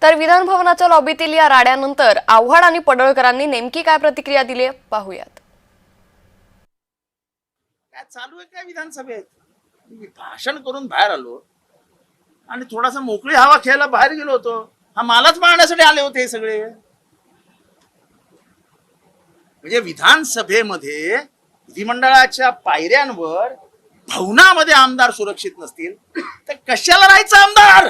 तर विधान भवनाच्या लॉबीतील या राड्यानंतर आव्हाड आणि पडळकरांनी नेमकी काय प्रतिक्रिया दिली पाहूयात। काय चालू आहे काय विधानसभेत? मी भाषण करून बाहेर आलो आणि थोडासा मोकळी हवा खेळायला बाहेर गेलो होतो। हा मालाच पाहण्यासाठी आले होते हे सगळे। म्हणजे विधानसभेमध्ये विधिमंडळाच्या पायऱ्यांवर भवनामध्ये आमदार सुरक्षित नसतील तर कशाला राहायचं आमदार?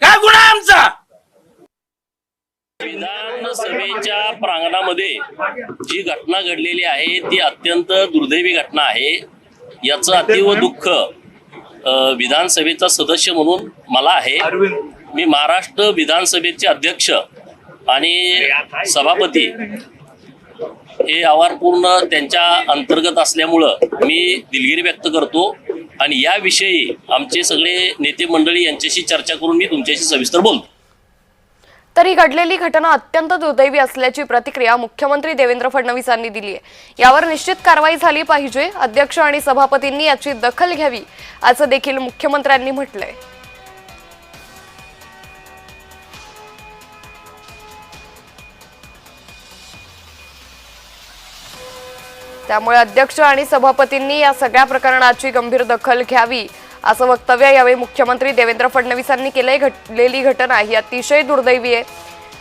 काय गुन्हा आहे आमचा? विधानसभेच्या प्रांगणामध्ये जी घटना घडलेली आहे ती अत्यंत दुर्दैवी घटना आहे। याचं अतीव दुःख विधानसभेचा सदस्य म्हणून मला आहे। मी महाराष्ट्र विधानसभेचे अध्यक्ष आणि सभापती हे आवारपूर्ण त्यांच्या अंतर्गत असल्यामुळं मी दिलगिरी व्यक्त करतो आणि याविषयी आमचे सगळे नेते मंडळी यांच्याशी चर्चा करून मी तुमच्याशी सविस्तर बोलतो। तरी घडलेली घटना अत्यंत दुर्दैवी असल्याची प्रतिक्रिया मुख्यमंत्री देवेंद्र फडणवीस यांनी दिली आहे। यावर निश्चित कारवाई झाली पाहिजे, अध्यक्ष आणि सभापतींनी याची दखल घ्यावी असं देखील मुख्यमंत्र्यांनी म्हटलंय। त्यामुळे अध्यक्ष आणि सभापतींनी या सगळ्या प्रकरणाची गंभीर दखल घ्यावी असं वक्तव्य यावेळी मुख्यमंत्री देवेंद्र फडणवीस यांनी केलंय। घडलेली घटना ही अतिशय दुर्दैवी आहे,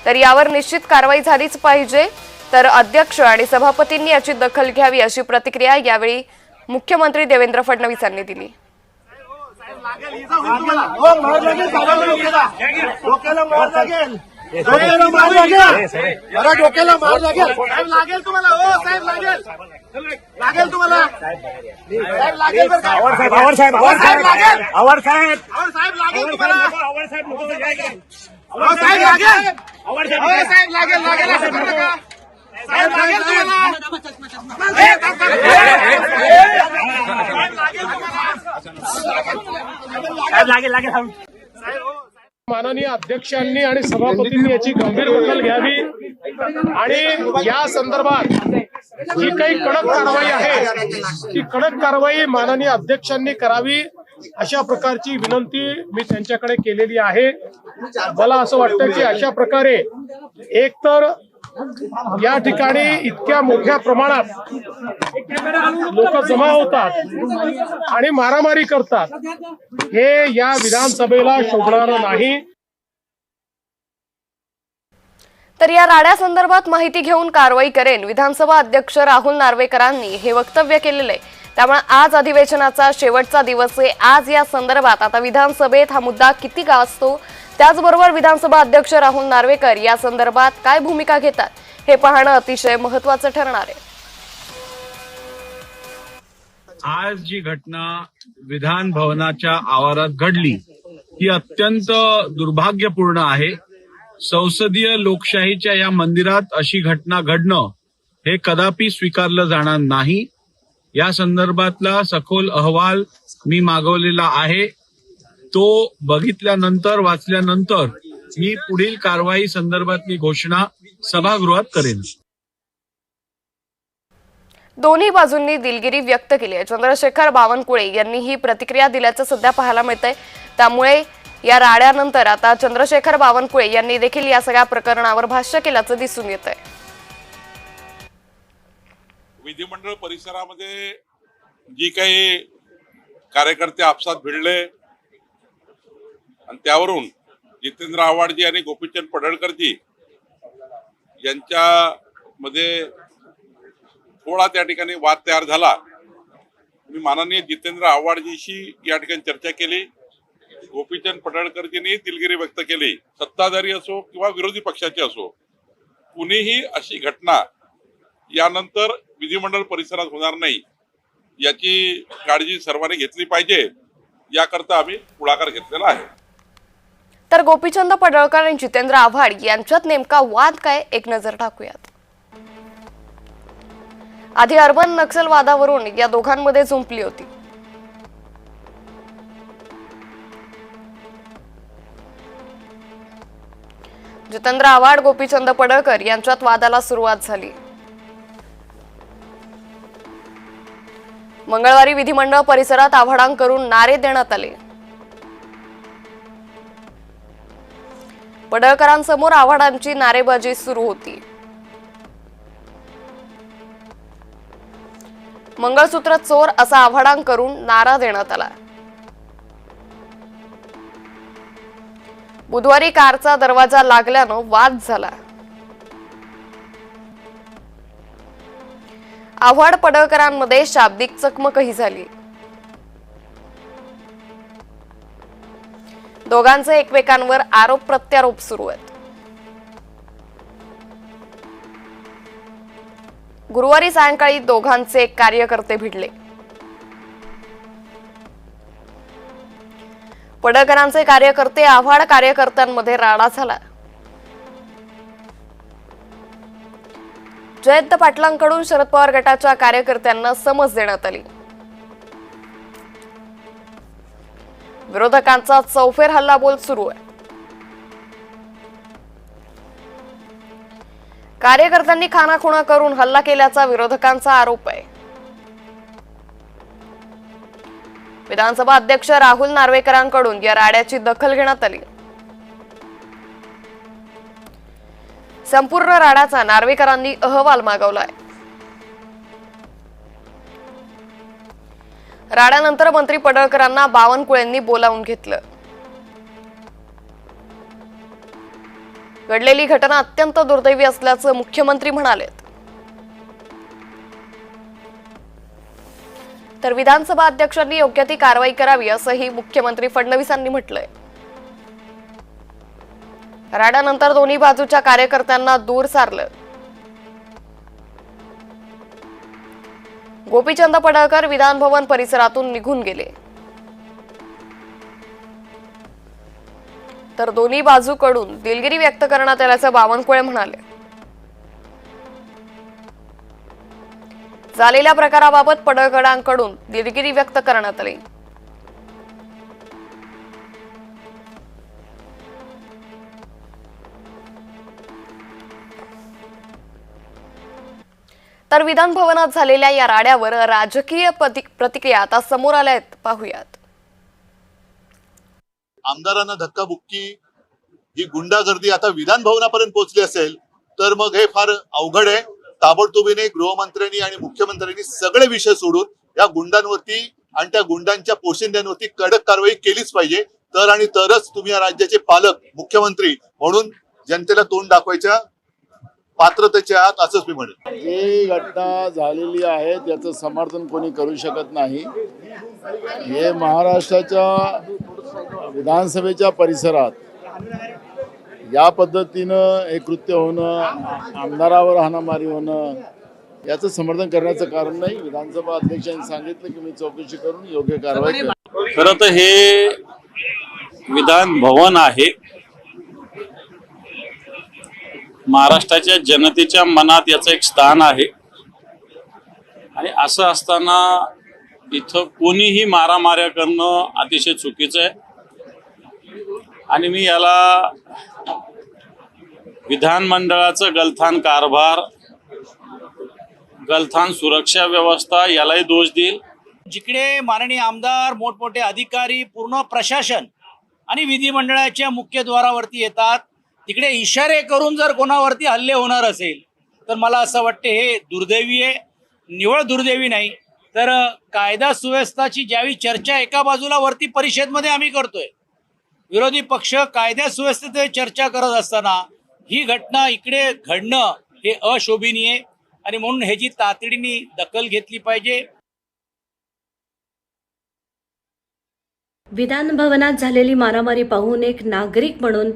तर यावर निश्चित कारवाई झालीच पाहिजे, तर अध्यक्ष आणि सभापतींनी याची दखल घ्यावी अशी प्रतिक्रिया यावेळी मुख्यमंत्री देवेंद्र फडणवीस यांनी दिली। माननीय अध्यक्षांनी आणि सभापतींनी याची गंभीर दखल घ्यावी आणि या संदर्भात जी काही कडक कारवाई आहे ती कडक कारवाई माननीय अध्यक्षांनी करावी अशा प्रकारची विनंती मी त्यांच्याकडे केलेली आहे। मला असं वाटतं की अशा प्रकारे एकतर या ठिकाणी इतक्या मोठ्या प्रमाणात लोक जमा होतात आणि मारामारी करतात, हे या विधानसभेला शोभणार नाही। तर या राड्या संदर्भात माहिती घेऊन कारवाई करेन विधानसभा अध्यक्ष राहुल नार्वेकरांनी हे वक्तव्य केलेले आहे। त्यामुळे आज अधिवेशनाचा शेवटचा दिवस आहे। आज या संदर्भात आता विधानसभेत हा मुद्दा किती गाजतो, त्याचबरोबर विधानसभा अध्यक्ष राहुल नार्वेकर या संदर्भात काय भूमिका घेतात हे पाहणं अतिशय महत्त्वाचं ठरणार आहे। आज जी घटना विधान भवनाच्या आवारात घडली ही अत्यंत दुर्भाग्यपूर्ण आहे। संसदीय लोकशाहीच्या या मंदिरात अशी घटना घडणं हे कदापि स्वीकारलं जाणार नाही। या संदर्भातला सखोल अहवाल मी मागवलेला आहे, तो बघितल्यानंतर वाचल्यानंतर मी पुढील कारवाई संदर्भातली घोषणा सभागृहात करेन। दोन्ही बाजूंनी दिलगिरी व्यक्त केली आहे। चंद्रशेखर बावनकुळे यांनी ही प्रतिक्रिया दिल्याचं सध्या पाहायला मिळतंय। त्यामुळे या राड्यानंतर आता चंद्रशेखर बावनकुळे यांनी देखील या सगळ्या प्रकरणावर भाष्य केल्याचं दिसून येतंय। विधिमंडळ परिसरामध्ये जी काही कार्यकर्ते आपसात भिडले आणि त्यावरून जितेंद्र आव्हाडजी आणि गोपीचंद पडळकरजी यांच्यामध्ये थोडा त्या ठिकाणी वाद तयार झाला। मी माननीय जितेंद्र आव्हाडजीशी या ठिकाणी चर्चा केली। गोपीचंद पडळकरजींनी दिलगिरी व्यक्त केली। सत्ताधारी असो किंवा विरोधी पक्षाचे असो, कुणीही अशी घटना यानंतर विधिमंडळ परिसरात होणार नाही याची काळजी सर्वांनी घेतली पाहिजे, याकरता आम्ही पुढाकार घेतलेला आहे। तर गोपीचंद पडळकर आणि जितेंद्र आव्हाड यांच्यात नेमका वाद काय, एक नजर टाकूयात। आधी अर्बन नक्षलवादावरून या दोघांमध्ये जुंपली होती। जितेंद्र आव्हाड गोपीचंद पडळकर यांच्यात वादाला सुरुवात झाली। मंगळवारी विधिमंडळ परिसरात आव्हाडांकडून नारे देण्यात आले। पडळकरांसमोर आव्हाडांची नारेबाजी सुरू होती. मंगळसूत्र चोर असा आव्हाडांकरून नारा देण्यात आला. बुधवारी कारचा दरवाजा लागल्यानं वाद झाला. आव्हाड पडळकरांमध्ये शाब्दिक चकमकही झाली. दोघांचे एकमेकांवर आरोप प्रत्यारोप सुरू आहेत. गुरुवारी सायंकाळी दोघांचे कार्यकर्ते भिडले. पडळकरांचे कार्यकर्ते आव्हाड कार्यकर्त्यांमध्ये राडा झाला. जयंत पाटलांकडून शरद पवार गटाच्या कार्यकर्त्यांना समज देण्यात आली. विरोधकांचा चौफेर हल्लाबोल सुरू आहे. कार्यकर्त्यांनी खानाखुणा करून हल्ला केल्याचा विरोधकांचा आरोप आहे. विधानसभा अध्यक्ष राहुल नार्वेकरांकडून या राड्याची दखल घेण्यात आली. संपूर्ण राड्याचा नार्वेकरांनी अहवाल मागवलाय. राड्यानंतर मंत्री पडळकरांना बावनकुळेंनी बोलावून घेतलं. घडलेली घटना अत्यंत दुर्दैवी असल्याचं मुख्यमंत्री म्हणालेत. तर विधानसभा अध्यक्षांनी योग्य ती कारवाई करावी असंही मुख्यमंत्री फडणवीसांनी म्हटलंय. राड्यानंतर दोन्ही बाजूच्या कार्यकर्त्यांना दूर सारलं. गोपीचंद पडळकर विधानभवन परिसरातून निघून गेले. तर दोन्ही बाजूकडून दिलगिरी व्यक्त करण्यात आल्याचं बावनकुळे म्हणाले. झालेल्या प्रकाराबाबत पडळकरांकडून दिलगिरी व्यक्त करण्यात आली. तर विधान भवनात झालेल्या या राड्यावर राजकीय प्रतिक्रिया आता समोर आल्या आहेत. पाहूयात. आमदारांना धक्काबुक्की, ही गुंडागर्दी आता विधान भवनापर्यंत पोहोचली असेल तर मग हे फार अवघड आहे. ताबडतोबीने गृहमंत्र्यांनी आणि मुख्यमंत्र्यांनी सगळे विषय सोडून या गुंडांवरती आणि त्या गुंडांच्या पोशिंद्यांवरती कडक कारवाई केलीच पाहिजे. तरच तुम्ही या राज्याचे पालक मुख्यमंत्री म्हणून जनतेला तोंड दाखवायच्या पात्रतेच्या आहात असंच मी म्हणेन. जी घटना झालेली आहे त्याचं समर्थन कोणी करू शकत नाही. हे महाराष्ट्राच्या विधानसभेच्या परिसरात या पद्धतीनं हे कृत्य होणं, आमदारावर हाणामारी होणं याचं समर्थन करण्याचं कारण नाही. विधानसभा अध्यक्षांनी सांगितलं की मी चौकशी करून योग्य कारवाई करेन. खरं तर हे विधान भवन आहे. महाराष्ट्राच्या जनतेच्या मनात याचं एक स्थान आहे आणि असं असताना इथं कोणीही मारामाऱ्या करणं अतिशय चुकीचं आहे. आणि मी याला विधानमंडळाचं गलथान कारभार, गलथान सुरक्षा व्यवस्था यालाही दोष देईल. जिकडे माननीय आमदार, मोठमोठे अधिकारी, पूर्ण प्रशासन आणि विधिमंडळाच्या मुख्यद्वारावरती येतात, तिकडे इशारे करून जर कोणावरती हल्ले होणार असेल तर मला असं वाटते हे दुर्दैवी आहे. निव्वळ दुर्दैवी नाही तर कायदा सुव्यवस्थाची ज्यावेळी चर्चा एका बाजूला वरती परिषदेमध्ये आम्ही करतोय, विरोधी पक्ष कायदा सुव्यवस्थेत चर्चा करत असताना ही घटना इकडे घडणं हे अशोभनीय आणि म्हणून ह्याची तातडीने दखल घेतली पाहिजे. विधान भवनात झालेली मारामारी पाहून एक नागरिक म्हणून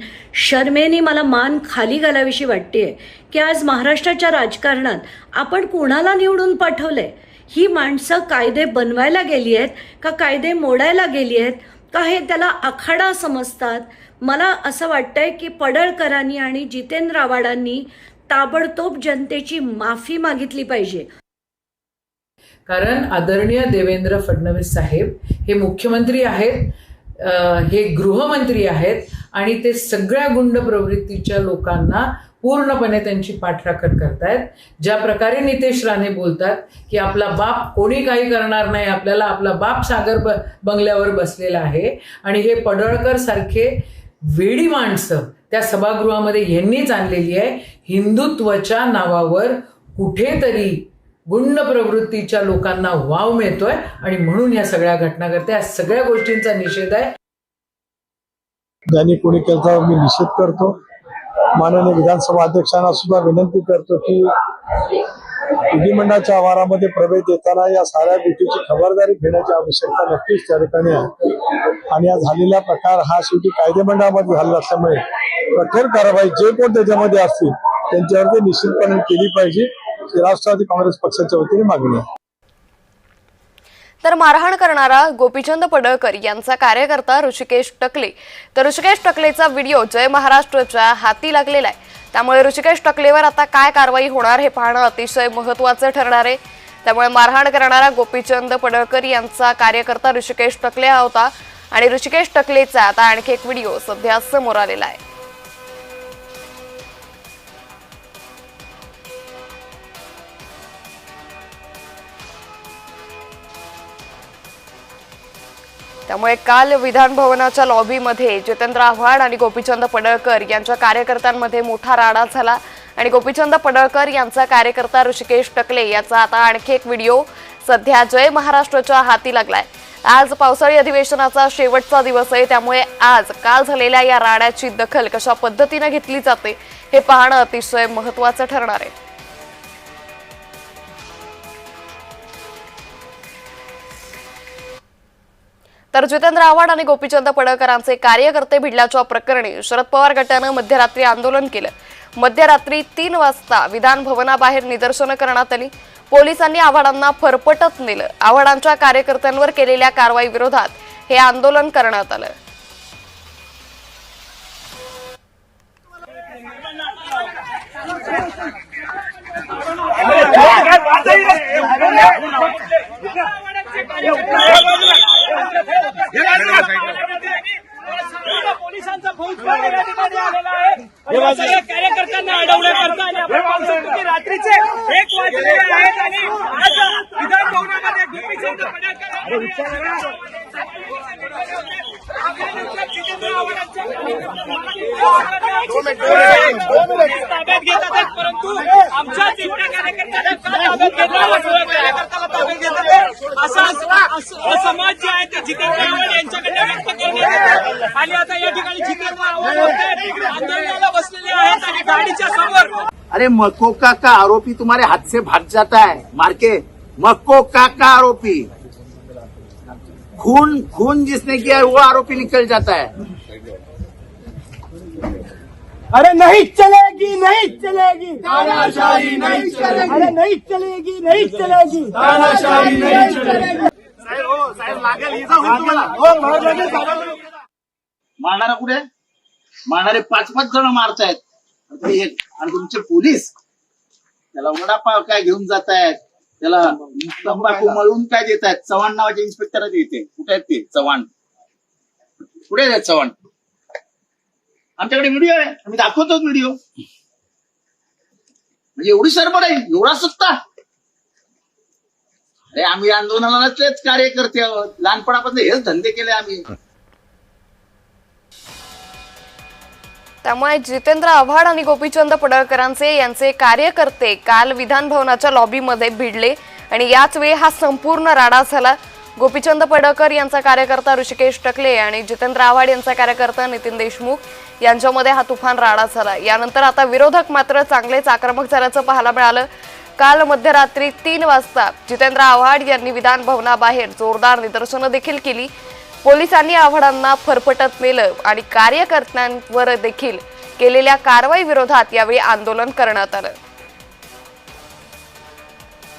शर्मेने मला मान खाली घालावीशी वाटतेय की आज महाराष्ट्राच्या राजकारणात आपण कोणाला निवडून पाठवलंय. ही माणसं कायदे बनवायला गेली आहेत का कायदे मोडायला गेली आहेत का हे त्याला आखाडा समजतात. मला असं वाटतंय की पडळकरांनी आणि जितेंद्र आव्हाडांनी ताबडतोब जनतेची माफी मागितली पाहिजे. कारण आदरणीय देवेंद्र फडणवीस साहेब हे मुख्यमंत्री आहेत, हे गृहमंत्री आहेत आणि ते सगळ्या गुंड प्रवृत्तीच्या लोकांना पूर्णपणे त्यांची पाठराखण करतायत. ज्या प्रकारे नितेश राणे बोलतात की आपला बाप कोणी काही करणार नाही, आपल्याला आपला बाप सागर बंगल्यावर बसलेला आहे आणि हे पडळकर सारखे वेडी माणसं त्या सभागृहामध्ये यांनीच आणलेली आहे. हिंदुत्वाच्या नावावर कुठेतरी गुंड प्रवृत्तीच्या लोकांना वाव मिळतोय आणि म्हणून या सगळ्या घटना घडते. या सगळ्या गोष्टींचा निषेध आहे. ज्यांनी कोणी केला मी निषेध करतो. माननीय विधानसभा अध्यक्षांना सुद्धा विनंती करतो की विधिमंडळाच्या आवारामध्ये प्रवेश देताना या साऱ्या गोष्टीची खबरदारी घेण्याची आवश्यकता नक्कीच त्या ठिकाणी आहे. आणि या झालेला प्रकार हा शेवटी कायदेमंडळामध्ये झालेला असल्यामुळे कठोर कारवाई जे कोण त्याच्यामध्ये असतील त्यांच्यावरती निश्चितपणे केली पाहिजे ही राष्ट्रवादी काँग्रेस पक्षाच्या वतीने मागणी आहे. तर मारहाण करणारा गोपीचंद पडळकर यांचा कार्यकर्ता ऋषिकेश टकले, तर ऋषिकेश टकलेचा व्हिडिओ जय महाराष्ट्रच्या हाती लागलेला आहे. त्यामुळे ऋषिकेश टकलेवर आता काय कारवाई होणार हे पाहणं अतिशय महत्त्वाचं ठरणार आहे. त्यामुळे मारहाण करणारा गोपीचंद पडळकर यांचा कार्यकर्ता ऋषिकेश टकले हा होता आणि ऋषिकेश टकलेचा आता आणखी एक व्हिडिओ सध्या समोर आलेला आहे. त्यामुळे काल विधान भवनाच्या लॉबीमध्ये जितेंद्र आव्हाड आणि गोपीचंद पडळकर यांच्या कार्यकर्त्यांमध्ये मोठा राडा झाला आणि गोपीचंद पडळकर यांचा कार्यकर्ता ऋषिकेश टकले याचा आता आणखी एक व्हिडिओ सध्या जय महाराष्ट्रच्या हाती लागलाय. आज पावसाळी अधिवेशनाचा शेवटचा दिवस आहे. त्यामुळे आज काल झालेल्या या राड्याची दखल कशा पद्धतीने घेतली जाते हे पाहणं अतिशय महत्त्वाचं ठरणार आहे. तर जितेंद्र आव्हाड आणि गोपीचंद पडळकरांचे कार्यकर्ते भिडल्याच्या प्रकरणी शरद पवार गटानं मध्यरात्री आंदोलन केलं. मध्यरात्री 3 वाजता विधान भवनाबाहेर निदर्शनं करण्यात आली. पोलिसांनी आव्हाडांना फरफटत नेलं. आव्हाडांच्या कार्यकर्त्यांवर केलेल्या कारवाई विरोधात हे आंदोलन करण्यात आलं. पोलिसांचा फौजफार या ठिकाणी आलेला आहे. कार्यकर्त्यांना अडवण्याकरता आणि आपण पाहू शकतो की रात्रीचे 1 वाजलेले आहेत आणि आज विधान भवनामध्ये गोपीचंद पडळकर ताब्यात घेतात, परंतु आमच्या तीव्र कार्यकर्त्यांना ताब्यात कार्यकर्त्याला ताब्यात घेतात असा समाज जे आहे ते जितेंद्र आव्हाड यांच्याकडे व्यक्त करण्यात येतो. आणि आता या ठिकाणी जितेंद्र आव्हाड आंदोलनाला बसलेले आहेत आणि गाडीच्या समोर. अरे मकोका का आरोपी तुम्हारे हाथ से भाग जाता है मार के. मकोका का आरोपी खून जिसने किया है वो आरोपी निकल जाता है. अरे नहीं चलेगी, नहीं चलेगी तानाशाही, नहीं चलेगी. अरे नहीं चलेगी, नहीं चलेगी तानाशाही, नहीं चलेगी. साहेब लागेल इजा होईल तुम्हाला. मारणारा कुठे? मारणारे 5-5 जण मारतायत आणि तुमचे पोलीस त्याला वडापाव काय घेऊन जात आहेत, त्याला तंबाखू मळून काय देत आहेत. चव्हाण नावाचे इन्स्पेक्टर येते. कुठे आहेत ते चव्हाण? कुठे आहेत चव्हाण? आमच्याकडे व्हिडिओ आहे, आम्ही दाखवतो व्हिडिओ. म्हणजे एवढी सरबड आहे, एवढा सत्ता. अरे आम्ही आंदोलनाचेच कार्यकर्ते आहोत. लहानपणापासून हेच धंदे केले आम्ही. त्यामुळे जितेंद्र आव्हाड आणि गोपीचंद पडळकरांचे यांचे कार्यकर्ते काल विधान भवनाच्या लॉबीमध्ये भिडले आणि याच वेळी हा संपूर्ण राडा झाला. गोपीचंद पडळकर यांचा कार्यकर्ता ऋषिकेश टकले आणि जितेंद्र आव्हाड यांचा कार्यकर्ता नितीन देशमुख यांच्यामध्ये हा तुफान राडा झाला. यानंतर आता विरोधक मात्र चांगलेच आक्रमक झाल्याचं पाहायला मिळालं. काल मध्यरात्री 3 वाजता जितेंद्र आव्हाड यांनी विधान भवनाबाहेर जोरदार निदर्शनं देखील केली. पोलिसांनी आव्हाडांना फरफटत नेलं आणि कार्यकर्त्यांवर देखील केलेल्या कारवाई विरोधात यावेळी आंदोलन करण्यात आलं.